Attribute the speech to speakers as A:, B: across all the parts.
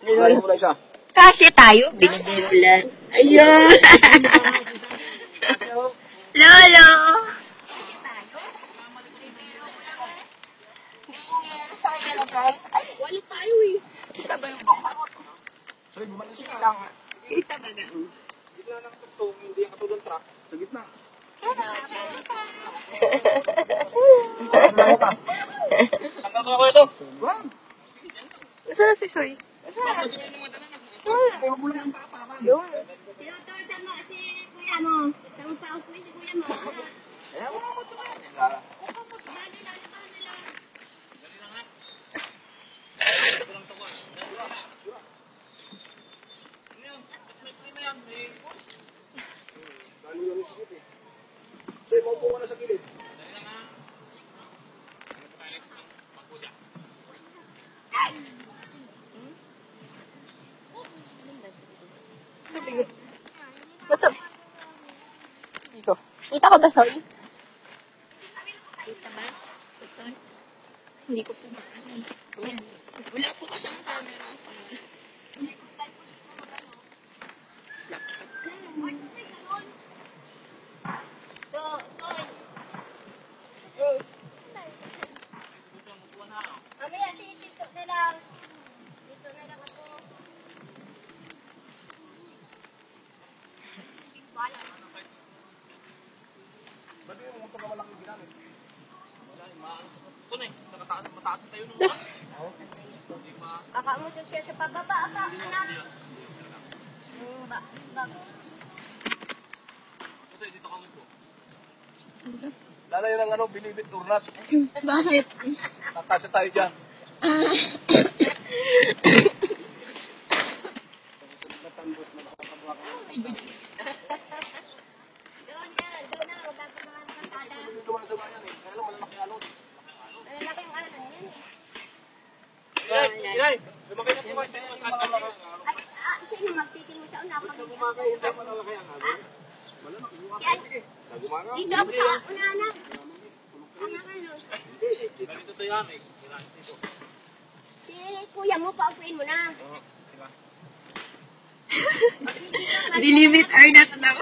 A: Lolo mo lang siya.
B: Kasi tayo, binibirulan. Ayun. Lolo. Ay, wala tayo eh. Kita ba yung bakarot?
A: Sorry, bumalik siya.
B: Kita ba na?
A: Gitna ng tugtong, hindi ang katulong truck. Sa gitna. Tanggal ko ito.
B: Saan na si Soy? Yun.
C: Sinutorsan mo si kuya mo. Saan pa ako si kuya mo?
A: Say, maupo ka na sa gilid.
B: What's up? Dito. Kita ko ba, Soy?
C: Kita ba?
B: Hindi ko po makain. Wala po kasi ang camera.
C: Mamaya, sisito na lang. Dito na lang ako.
A: Ba't yung motor na malaking ginamit?
C: Aka mo to siya sa pababa. Aka, anak.
A: Lalayo ng ano, binibit turnat.
B: Bakit?
A: Nakasya tayo dyan. Natambos na nakakagawa ka.
C: Doon na. Magkakaroon ng kasada.
A: Dito man sa bayan eh. Kaya lang malalaki alon.
C: Malalaki yung alam yan eh.
A: Inay! Lumakay na po kayo.
C: Sino magtitin mo sa una?
A: Gumakay, hindi malalaki ang alon. Malalaki, gumakay. Sige. Gumakay.
C: Dito ako sa una na. Anak ano?
A: Ganito to yan eh.
C: Si kuya mo, paupuin mo na.
B: Dilimit or not na ako.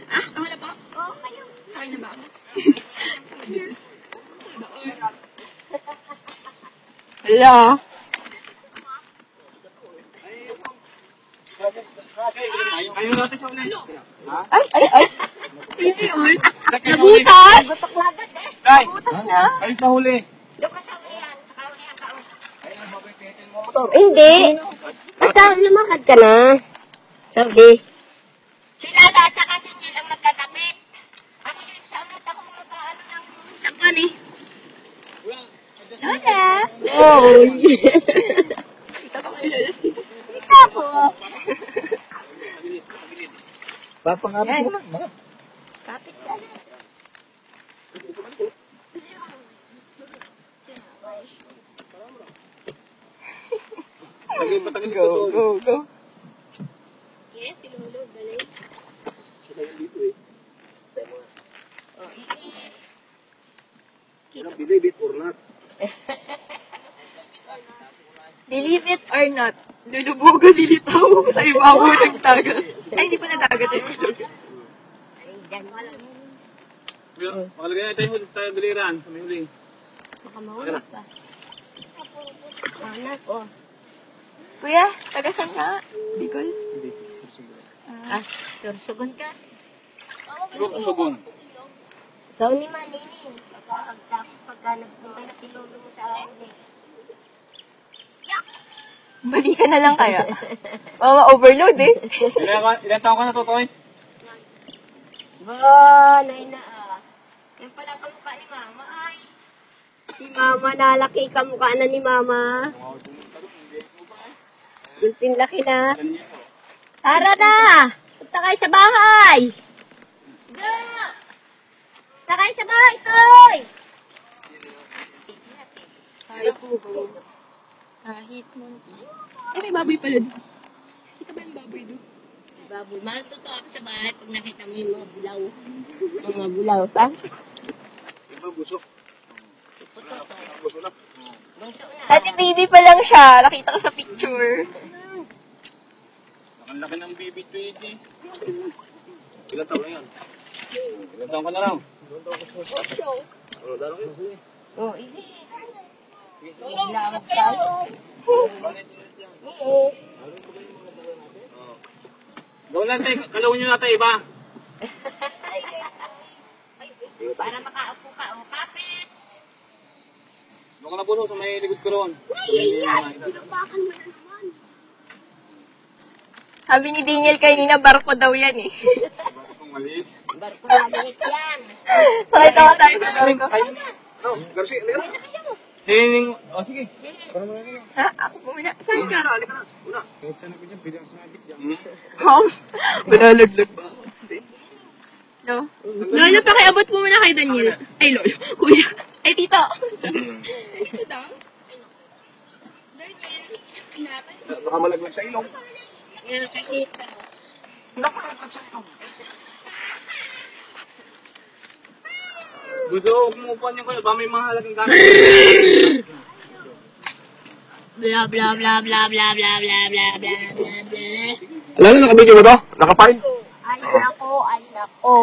B: Tama na po?
C: Oo, kayo.
B: Sorry na ba ako? Hello?
A: Ayaw natin sa ulan.
B: Ay! Hindi yun. Nabutas!
C: Gutok na agad eh.
B: Nabutas na.
A: Ayos na huli.
C: Doon ka sa ulihan. Saka ulihan ka.
A: Ayun, bakit titin mo motor?
C: Hindi. Basta lumakad ka na. Sabi. Sila lahat saka si Jill ang magkakapit. Ako din sa ulit ako magkaano ng sapan eh. Lola! Oh! Kita po.
A: Papangapit mo lang.
C: Kapit ka na.
B: Go.
C: Yes, sinulog. Galing.
A: Sila yung dito eh. Believe it or not.
B: Believe it or not, lulubugan lilitaw sa ibabaw ng dagat. Ay, hindi pala dagat yun.
C: Ay, dyan.
A: Makalagay na tayo sa biliran. Sa may huli.
C: Baka mahulog ka. Anak, oh.
B: Kuya, taga saan ka? Bicol?
A: Hindi.
C: Ah, sursugon ka.
A: Sugon.
C: Ikaw ni Manini. Pagka nagpunta na si Lolo mo sa huli.
B: Bali ka na lang kaya. Mama, overload eh.
A: Ilan taon ka na, Totoy?
C: Nay na Yan pala ang kamukha ni Mama ay. Si Mama, nalaki kamukha na ni Mama. Yung laki na. Tara na! Punta kayo sa bahay! Go! Punta kayo sa bahay, Toy!
B: Kahit mo. Kahit mo. Ay, may baboy pala doon. Kita ba yung baboy doon?
C: Baboy, matuto ako sa bahay pag nakita mo yung mga bulaw. Mga bulaw, pa?
A: Iba busok. Gusto na.
B: Dati baby pa lang siya. Nakita ko sa picture.
A: Ang laki ng BB-20. Ilan taon na yan? Ilan taon ka na lang? Ano, dalaw yun?
B: Oh, hindi.
A: Gawin natin, kalawin nyo natin iba.
C: Para makaupo ka, o kapit.
A: Doon ka na puno sa may likod ko roon.
C: Pinapakan mo na naman.
B: Sabi ni Daniel kanina, barko daw yan eh.
A: Kung maliit.
C: Barko na maliit yan.
B: Pakita ko tayo sa barko.
A: No, Garcia, ano yan? Hining, oh sige.
B: Ha? Ako po muna. Saan ka?
A: Halika na, una.
B: Ha? Malalaglag ba ako? No? Lolo, pakiabot mo muna kay Daniel. Ay, Lolo. Kuya. Ay, tito. Tito daw?
A: Baka malaglag sa ilong.
B: Yan, nakikita.
A: Gusto, kumupuan niyo kayo. Ba may mga halagang gamit?
B: Bla, bla, bla, bla, bla, bla, bla, bla, bla, bla, bla.
A: Alam na, nakabidyo mo to? Nakapine?
C: Ay, nako, ay, nako.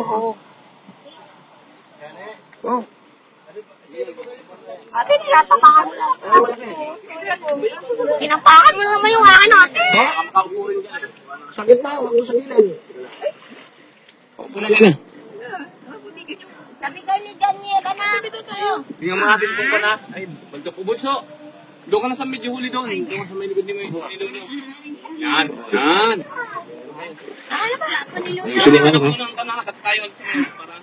A: Oh.
C: Ate, tinatapakan mo lang. Tinapakan mo naman yung akin, ate.
A: Ang kaupurin dyan. Sakit na, huwag mo sa gilid. Upo na lang.
C: Sabi ka ni Daniel, ka na.
A: Tingnan mo natin kung ka na. Ay, magkapubuso. Doon ka na sa medyo huli doon. Doon ka sa may likod ni mo yung ilong nyo. Yan, yan.
C: Ano ba?
A: Usually ano ka? Unang kanakat tayo at para.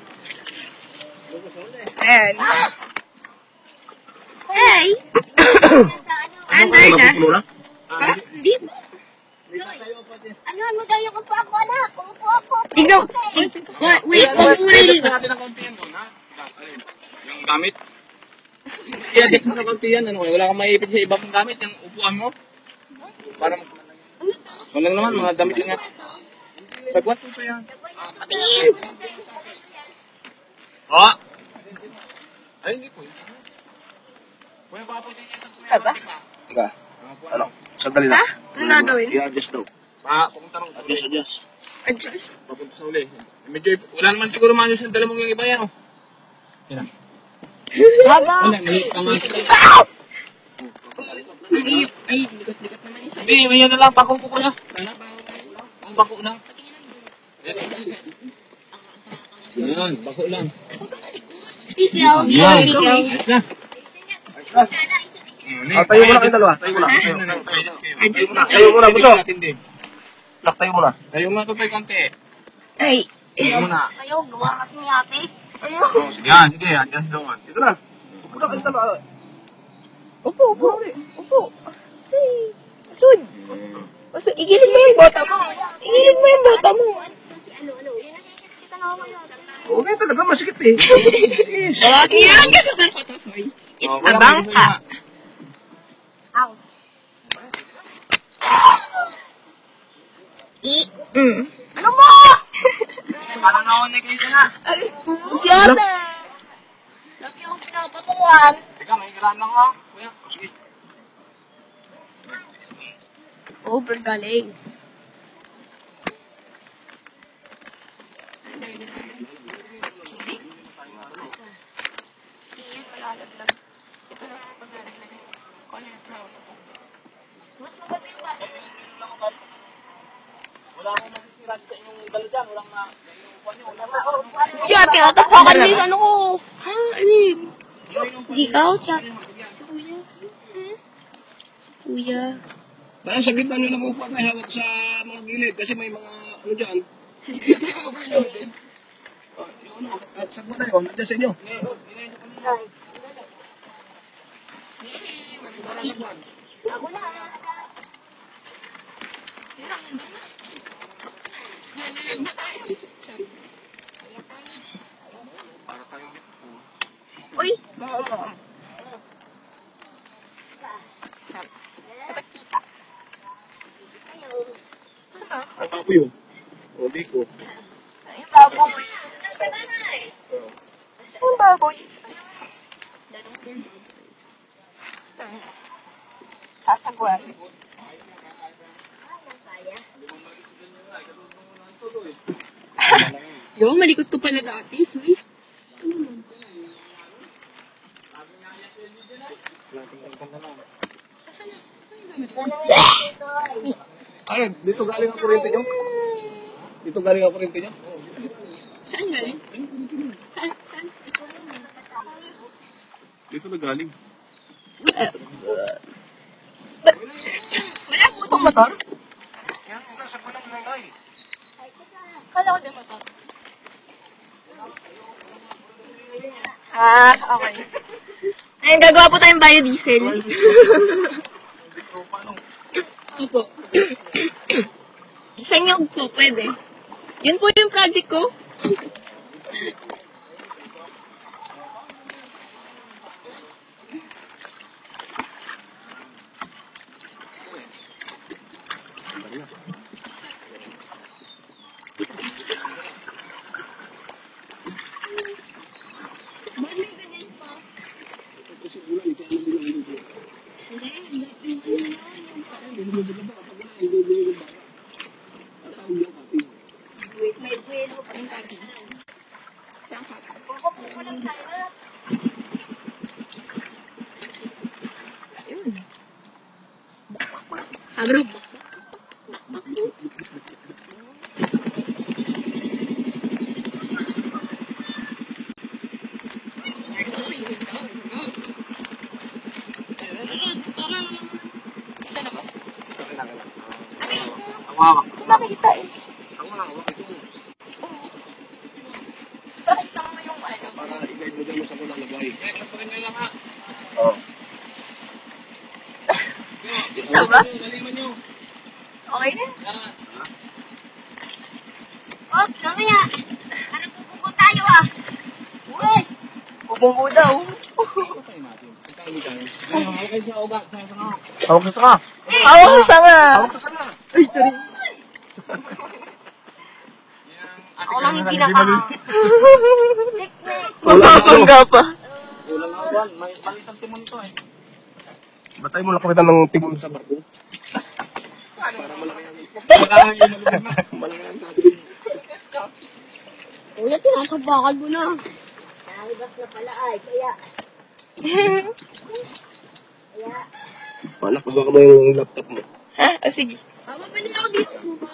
B: Ayan. Hey! Under na.
A: Puno na?
B: Ha? Hindi mo.
C: Ano mo daw yung upo ako, anak? Upo ako.
B: Ikaw. Wait, huwag mo rin.
A: Ito natin ang konti yan doon, ha? Yung gamit. I-adjust mo sa konti yan. Ano, wala kang maiipit sa ibang gamit. Yung upuan mo. Para mag... Walang naman, mga damit lang yan. Sagwat mo pa yan.
B: Patingin.
A: Oh! Ay, hindi po. Kuya, baka pwede niya sa
B: Aba?
A: Teka. Ano? Sandali
B: Ha? Ano gagawin?
A: I-adjust daw. Papunta rin. Adjust.
B: Adjust.
A: Papunta sa uli. Medyo, wala naman siguro manual sa dala mong yung iba yan, oh. Yan.
C: Baga.
A: Wala, maliit ka nga.
B: Ay, ligat-ligat naman isa.
A: Hindi, may yan na lang. Bako ko kuya. Ang bako lang. Yan, bako lang.
B: Ikaw.
A: Yan.
B: Ikaw.
A: Ayos na. Tayo muna kayo dalawa. Tayo muna.
B: Adjust na.
A: Tayo muna, buso. Tayo muna. Tayo muna to tayo kante.
B: Ay.
A: Tayo muna.
C: Kayo, gawa kasi ni ate.
A: Yan, sige. Adjust doon. Ito na. Upo na kayo dalawa.
B: Upo, upo. Upo. Ay. Masud. Masud, igilid mo yung bota mo. Igilid mo yung bota mo.
C: Ano, yun ang kita na ako yun.
A: Oo, may talaga masikip eh.
B: Yan kasi sa patasoy. Is
A: Oh,
B: a bangka.
C: Aw. Ano mo?
A: Paano na ako nag-isa na?
B: Aris ko. Siyate.
C: Lagi akong pinapatukan.
A: Teka, may higaan lang ha. Kuya, sige.
B: Over galing.
A: Wala akong masisira sa inyong dala dyan. Walang na...
B: Siya, tinatapakan mo yung ano ko. Ha? Alin? Di ka, chat. Si Kuya. Si Kuya.
A: Baka sa gitna nyo lang upo kayo hawak sa mga gilid kasi may mga ano dyan. Yung ano, at sagwa na yun, nandiyan sa inyo.
C: Ako na.
A: Para tayo.
B: Uy!
A: Ang papo yun. O, di ko.
B: Yung baboy. Yung baboy. Sasagwan. Yo, malikot ko pala dati, sweet.
A: Ayun, dito galing ang kuryente nyo? Dito galing ang kuryente nyo?
B: Saan galing? Saan?
A: Dito na galing.
B: Wala po itong motor?
A: Yan, nasa ko lang nanay.
B: Kala ko din motor. Ah, okay. Ayun, gagawa po tayong biodiesel. Opo. Sa inyo po, pwede. Yun po yung project ko. Wait, may buwelo pa rin tayo. Saan ka? Ayun. Sabi rin.
A: Hawak.
B: Nakikita eh.
A: Ako lang, hawak ito.
B: Bakit naman yung ano?
A: Para i-guide mo dyan sa kulang lagay.
B: Oh. Tama? Okay na?
C: Oh, mamaya. Ano pupupo tayo ah?
B: Uy! Bubunggo daw.
A: Hawak ito ka.
B: Ako sama.
A: Hawak ka sana. Ay, sorry.
C: Ako lang yung pinaka...
B: Mapapangga pa.
A: Kulang nga ba? May palitan timon ito eh. Batay mo lang kapitan ng timon sa barko. Para malaki ang... Malaki ang sabi din.
C: Kuya, tinatabakan mo na. Nakibas na pala ay, kaya... Kaya...
A: Panak, baka mo yung laptop mo.
B: Ha? O sige.
C: Mama, pwede ako dito mo ba?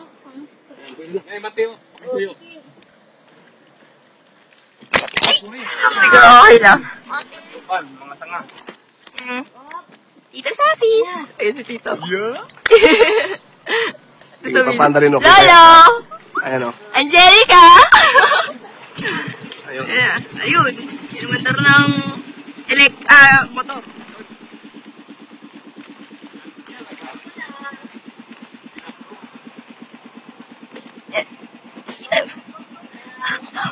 A: Eh, Mateo. Mateo.
B: Siguro okay lang.
A: Pan, mga sanga.
B: Tita Sasis. Ayun si Tito.
A: Yeah?
B: Sige,
A: papanda rin ako.
B: Lolo!
A: Ayan o.
B: Angelica!
A: Ayun.
B: Ayan. Ayun. Kinumantar ng motor.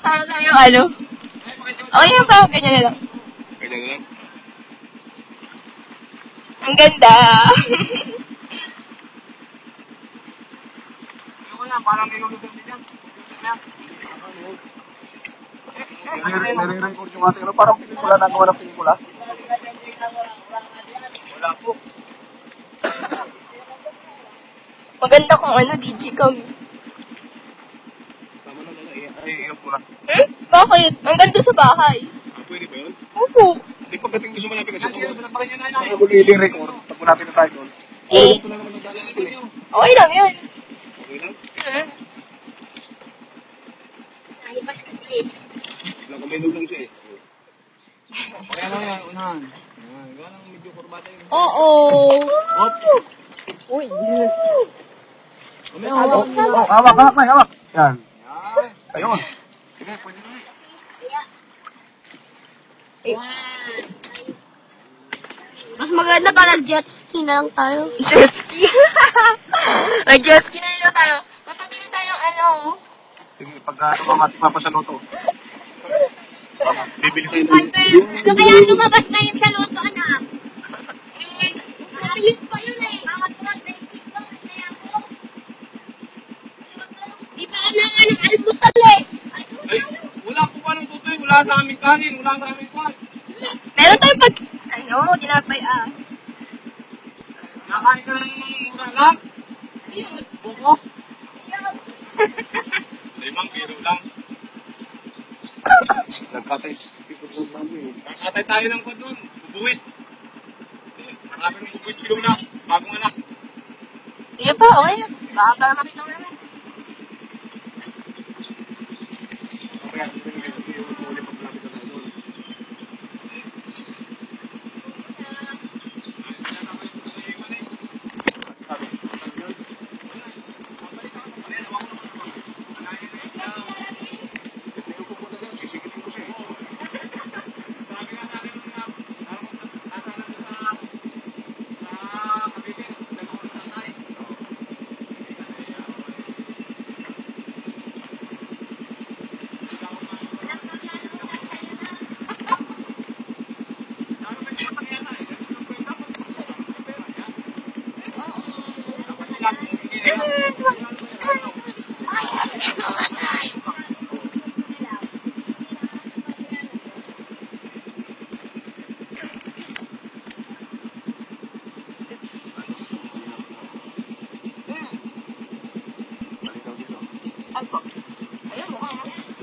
B: Para tayo ano? Okay lang ba? Ganyan na lang.
A: Ganyan lang.
B: Ang ganda.
A: Ayoko na, parang nilulutin din yan. Nare-record yung ating ano, parang pelikula, nagawa ng pelikula. Wala po.
B: Maganda kung ano, digicam.
A: Tama na lang, i-up ko na.
B: Bakit? Ang ganda sa bahay.
A: Pwede ba yun?
B: Opo.
A: Di pagdating doon sa malapit kasi saka mag-leading record. Pag malapit na tayo doon.
B: Eh,
A: Ito na naman ang dala natin eh.
B: okay lang yan.
A: Okay lang?
C: Nakibas kasi eh.
A: Nakaminog lang siya eh. Kaya lang yan, unahan. Kaya lang medyo kurbata yun.
B: Oo.
A: Hop!
B: Uy.
A: Hawak, hawak. Yan. Ayun. Sige, pwede na.
C: Mas maganda pa nag-jet ski na lang tayo.
B: Jet ski. May jet ski na yun tayo. Papabili tayo ano.
A: Sige, pagka tumamati pa pa sa loto. Bibili kayo ng...
C: Ano kaya lumabas na yun sa loto, anak? Eh, ayos ko yun eh. Mga 200 lang, kaya ko. Di pa ka na nga ng almusal eh.
A: Ay, wala po pa ng tutoy. Wala na aming kanin. Wala na aming kwan.
B: Meron tayong
C: Oo, tinapay
A: Nakain ka lang ng mura lang. Buko. 5 kilo lang. Nagkatay tayo ng kod doon. Bubuwit. Marami ng bubuwit kilo na. Bagong anak.
C: Iya pa, okay. Baka para makita mo naman.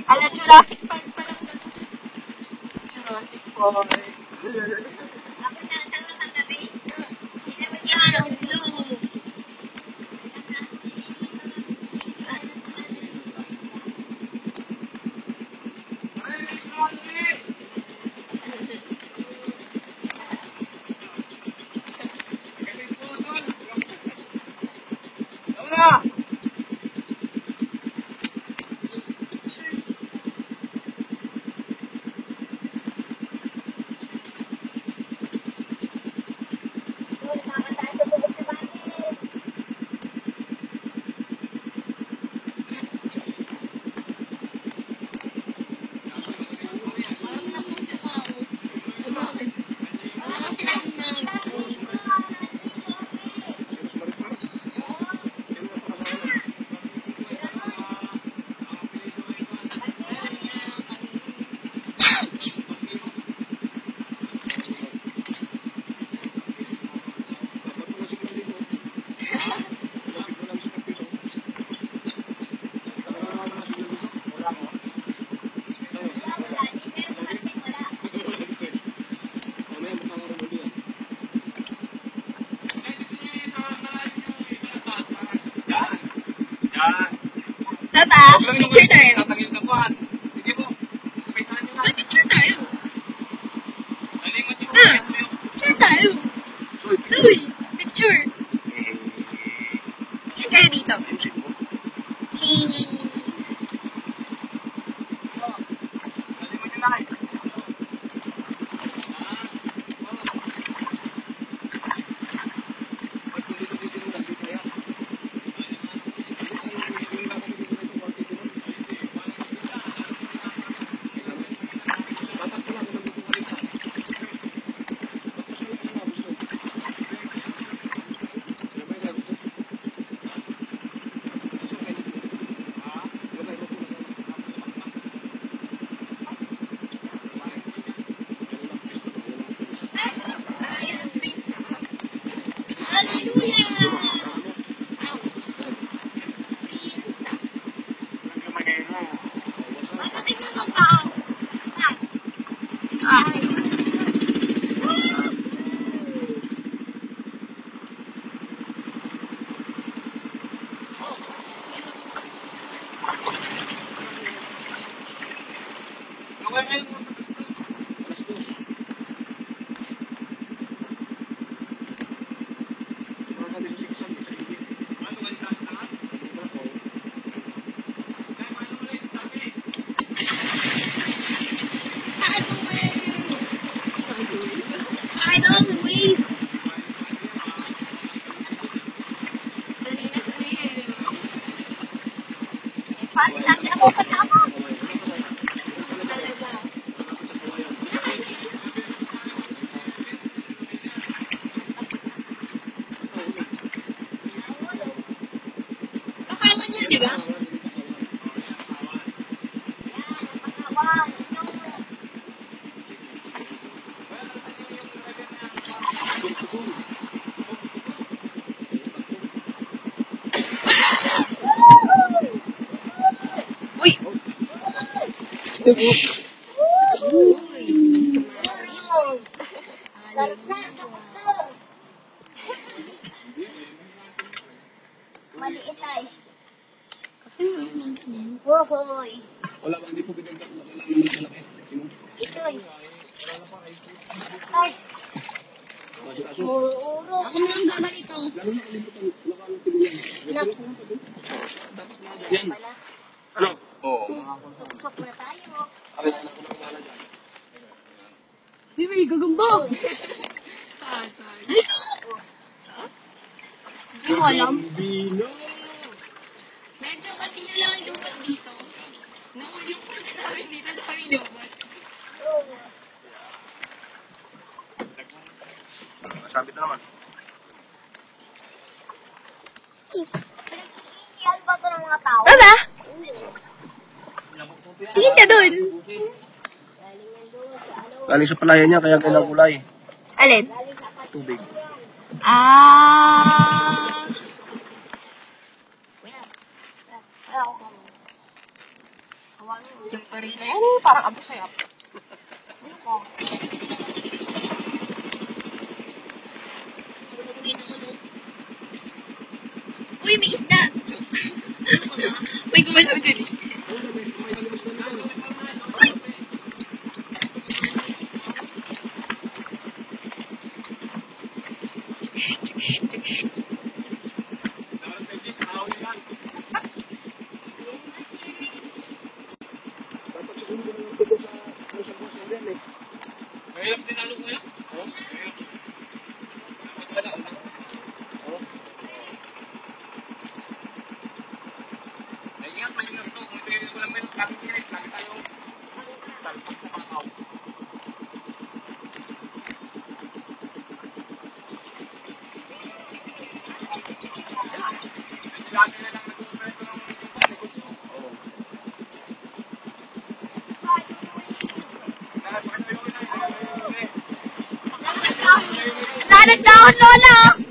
C: Ala, Jurassic Park pa lang. Jurassic Park. Tata, picture tayo.
A: Tatangin ka pa. Sige po. Paisahan nyo na.
C: Picture tayo.
A: Nalimot yung
C: Picture tayo. Uy, picture. Yan kayo dito. Cheese.
A: Nalimot yung lakay.
B: I don't wait.
C: Pati lagi ako kasama.
B: Kasama niya, di ba?
C: Wow,
B: Uy!
C: Larsa sa motor. Maliit ay. Wohoy.
A: Wala bang di po binigyan ko wala naman malaki. Maximum.
C: Ito'y. Ay. Muro.
B: Ako na ang gagalito.
A: Lalo na kalimutan. Wala ka lang tuluyan.
C: Naku.
A: Yan. Ano? Oo.
C: Susok na tayo.
A: Akin na ako ng wala dyan.
B: Bibi, gagamba. Hindi ko alam.
A: Bino.
B: Medyo kasi nyo lang yung lupat dito. Nahuli yung pag namin dito na kami lupat.
A: Sabit na naman.
C: Yan ba ito ng mga tao?
B: Tama? Tingin ka dun.
A: Galing sa palayan niya, kaya kailang kulay.
B: Alin?
A: Tubig.
B: Ah.
C: Ay, ako ka mo. Hawakan mo.
B: Yung parila. Ano, parang abo sayap.
C: Ano ko?
B: Uy, may isda. May gumalaw din.
A: Mahirap din alog mo yan? Oo. Mahirap. Dapat wala. Oo. Maingat to. Kung hindi ko lang meron, lagi tayo talpag sa pakaw. Lagi na lang nag-uusap ng negosyo. Oo.
C: Sana daw, Lola!